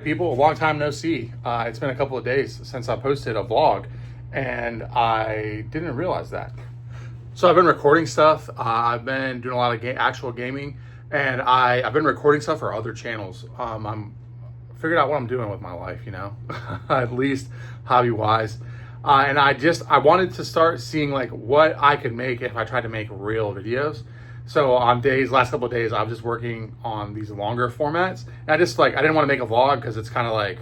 People, a long time no see. It's been a couple of days since I posted a vlog, and I didn't realize that. So I've been recording stuff. I've been doing a lot of actual gaming, and I've been recording stuff for other channels. I'm figured out what I'm doing with my life, you know, at least hobby wise. And I wanted to start seeing like what I could make if I tried to make real videos. So on last couple of days, I was just working on these longer formats. And I didn't want to make a vlog because it's kind of like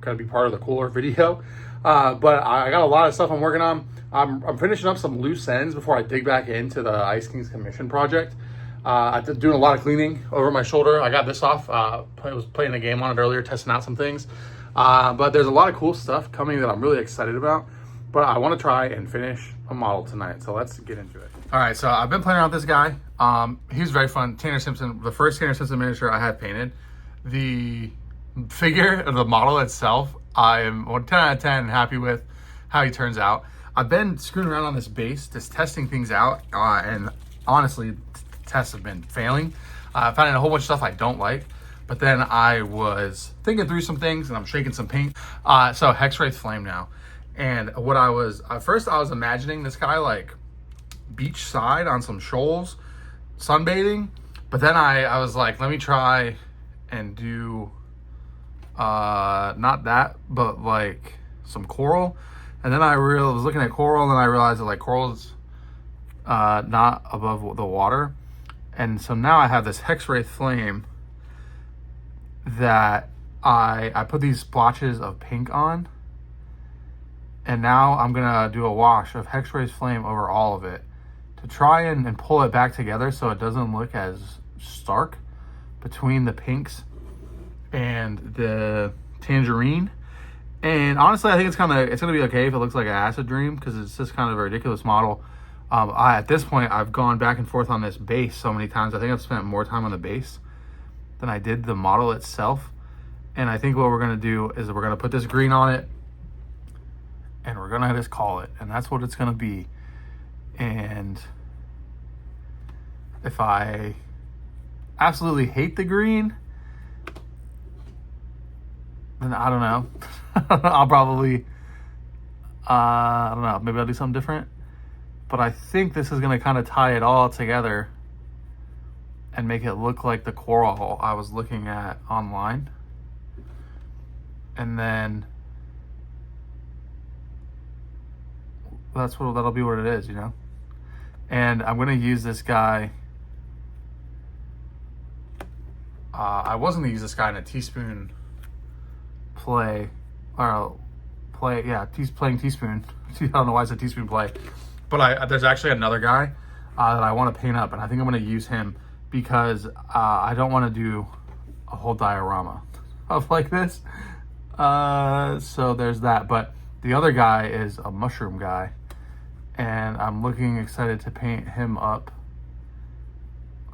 going to be part of the cooler video. But I got a lot of stuff I'm working on. I'm finishing up some loose ends before I dig back into the Ice Kings Commission project. I've been doing a lot of cleaning over my shoulder. I got this off. I was playing a game on it earlier, testing out some things. But there's a lot of cool stuff coming that I'm really excited about. But I want to try and finish a model tonight. So let's get into it. All right, so I've been playing around with this guy. He's very fun. Tanner Simpson, the first Tanner Simpson miniature I have painted. The figure of the model itself, I am 10 out of 10 happy with how he turns out. I've been screwing around on this base, just testing things out. And honestly, tests have been failing. I found a whole bunch of stuff I don't like. But then I was thinking through some things and I'm shaking some paint. So Hexwraith Flame now. And at first I was imagining this guy like beachside on some shoals, sunbathing. But then I was like, let me try and do, not that, but like some coral. And then I was looking at coral and then I realized that like coral's not above the water. And so now I have this Hexwraith Flame that I put these splotches of pink on. And now I'm gonna do a wash of Hexwraith Flame over all of it to try and pull it back together so it doesn't look as stark between the pinks and the tangerine. And honestly, I think it's gonna be okay if it looks like an Acid Dream because it's just kind of a ridiculous model. At this point, I've gone back and forth on this base so many times. I think I've spent more time on the base than I did the model itself. And I think what we're gonna do is we're gonna put this green on it and we're gonna just call it, and that's what it's gonna be. And if I absolutely hate the green, then I don't know. I'll probably, I don't know, maybe I'll do something different. But I think this is gonna kind of tie it all together and make it look like the coral I was looking at online. And then that'll be what it is, you know? And I'm gonna use this guy. I wasn't gonna use this guy in a teaspoon play, playing teaspoon. I don't know why I said teaspoon play. But there's actually another guy that I wanna paint up, and I think I'm gonna use him because I don't wanna do a whole diorama of like this. So there's that. But the other guy is a mushroom guy. And I'm looking excited to paint him up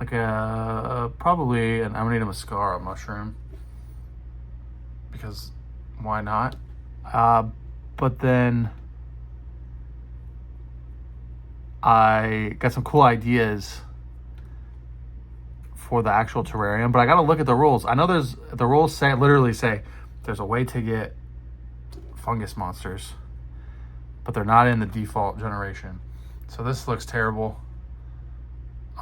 like probably an Amanita muscara mushroom because why not? But then I got some cool ideas for the actual terrarium, but I got to look at the rules. I know the rules literally say there's a way to get fungus monsters, but they're not in the default generation. So this looks terrible,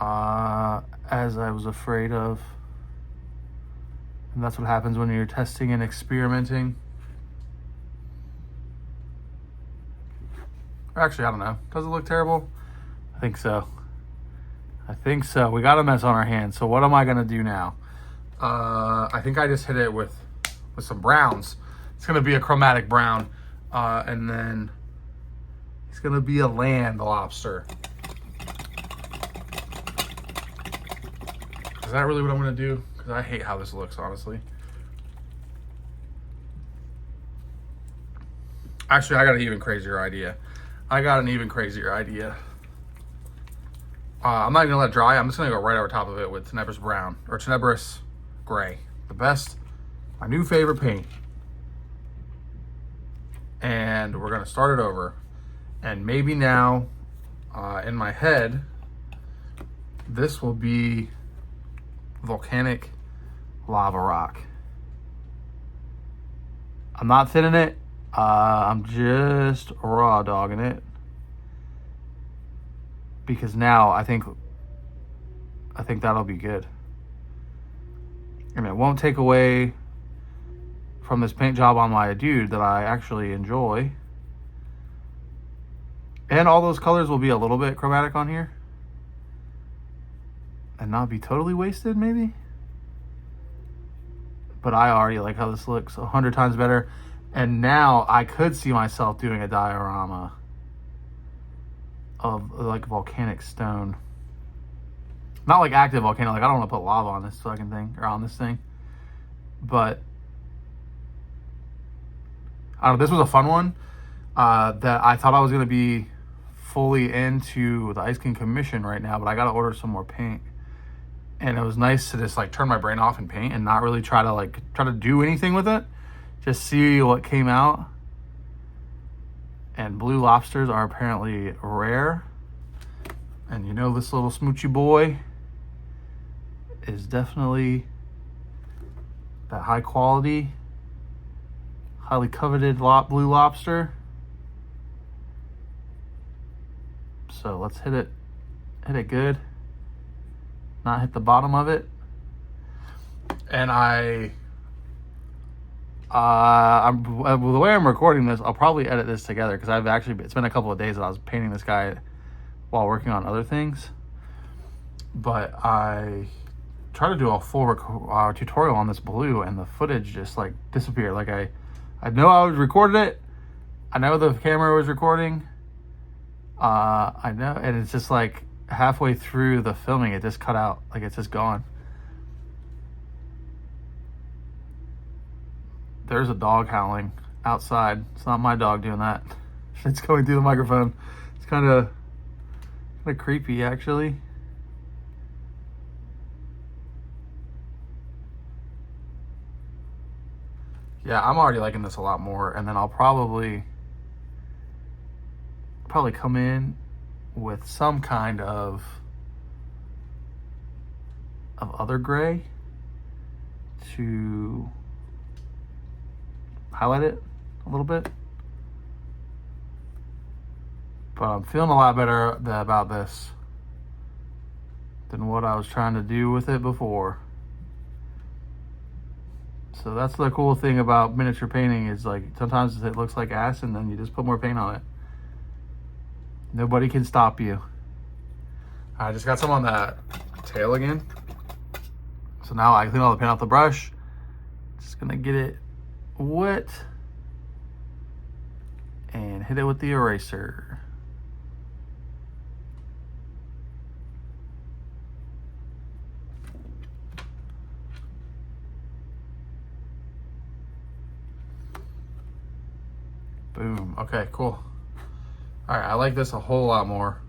as I was afraid of. And that's what happens when you're testing and experimenting. Or actually, I don't know. Does it look terrible? I think so. We got a mess on our hands. So what am I gonna do now? I think I just hit it with some browns. It's gonna be a chromatic brown, and then it's gonna be a land lobster. Is that really what I'm gonna do? Because I hate how this looks, honestly. Actually, I got an even crazier idea. I'm not even gonna let it dry. I'm just gonna go right over top of it with Tenebris Brown or Tenebris Gray. My new favorite paint. And we're gonna start it over. And maybe now, in my head, this will be volcanic lava rock. I'm not thinning it. I'm just raw dogging it. Because now I think that'll be good. And it won't take away from this paint job on my dude that I actually enjoy. And all those colors will be a little bit chromatic on here. And not be totally wasted, maybe. But I already like how this looks 100 times better. And now I could see myself doing a diorama of like volcanic stone. Not like active volcano, like I don't want to put lava on this fucking thing, or on this thing. But I don't know, this was a fun one that I thought I was going to be fully into the Ice King Commission right now, but I got to order some more paint. And it was nice to just like turn my brain off and paint and not really try to do anything with it. Just see what came out. And blue lobsters are apparently rare. And you know, this little smoochy boy is definitely that high quality, highly coveted blue lobster. So let's hit it good. Not hit the bottom of it. And the way I'm recording this, I'll probably edit this together because it's been a couple of days that I was painting this guy while working on other things. But I tried to do a full tutorial on this blue, and the footage just like disappeared. Like I know I recorded it. I know the camera was recording. I know, and it's just like halfway through the filming, it just cut out. Like it's just gone. There's a dog howling outside. It's not my dog doing that. It's going through the microphone. It's kind of creepy, actually. Yeah, I'm already liking this a lot more. And then I'll probably come in with some kind of other gray to highlight it a little bit. But I'm feeling a lot better about this than what I was trying to do with it before. So that's the cool thing about miniature painting, is like sometimes it looks like ass and then you just put more paint on it. Nobody can stop you. I just got some on that tail again. So now I clean all the paint off the brush. Just gonna get it wet and hit it with the eraser. Boom. Okay, cool. All right, I like this a whole lot more.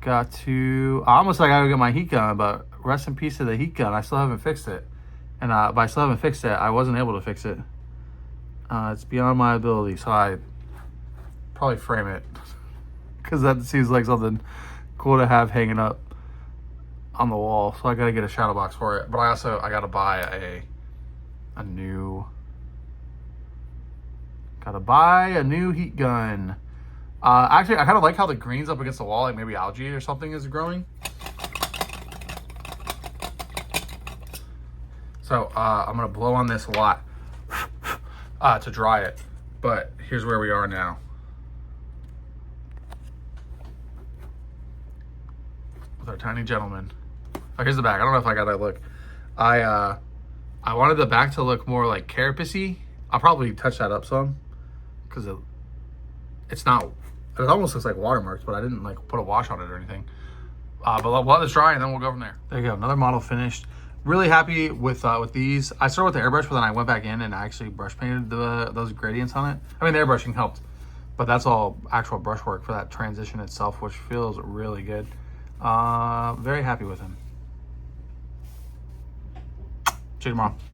I almost like I gotta get my heat gun, but rest in peace to the heat gun. I still haven't fixed it. And but I still haven't fixed it. I wasn't able to fix it. It's beyond my ability, so I probably frame it because that seems like something cool to have hanging up on the wall. So I gotta get a shadow box for it. But I gotta buy a new heat gun. Actually, I kind of like how the green's up against the wall, like maybe algae or something is growing. So I'm gonna blow on this a lot to dry it. But here's where we are now. With our tiny gentleman. Oh, here's the back. I don't know if I got that look. I wanted the back to look more like carapacey. I'll probably touch that up some because it's not. It almost looks like watermarks, but I didn't like put a wash on it or anything. But we'll let this dry and then we'll go from there. There you go, another model finished. Really happy with these. I started with the airbrush, but then I went back in and I actually brush painted those gradients on it. I mean, the airbrushing helped, but that's all actual brush work for that transition itself, which feels really good. Very happy with him. See you tomorrow.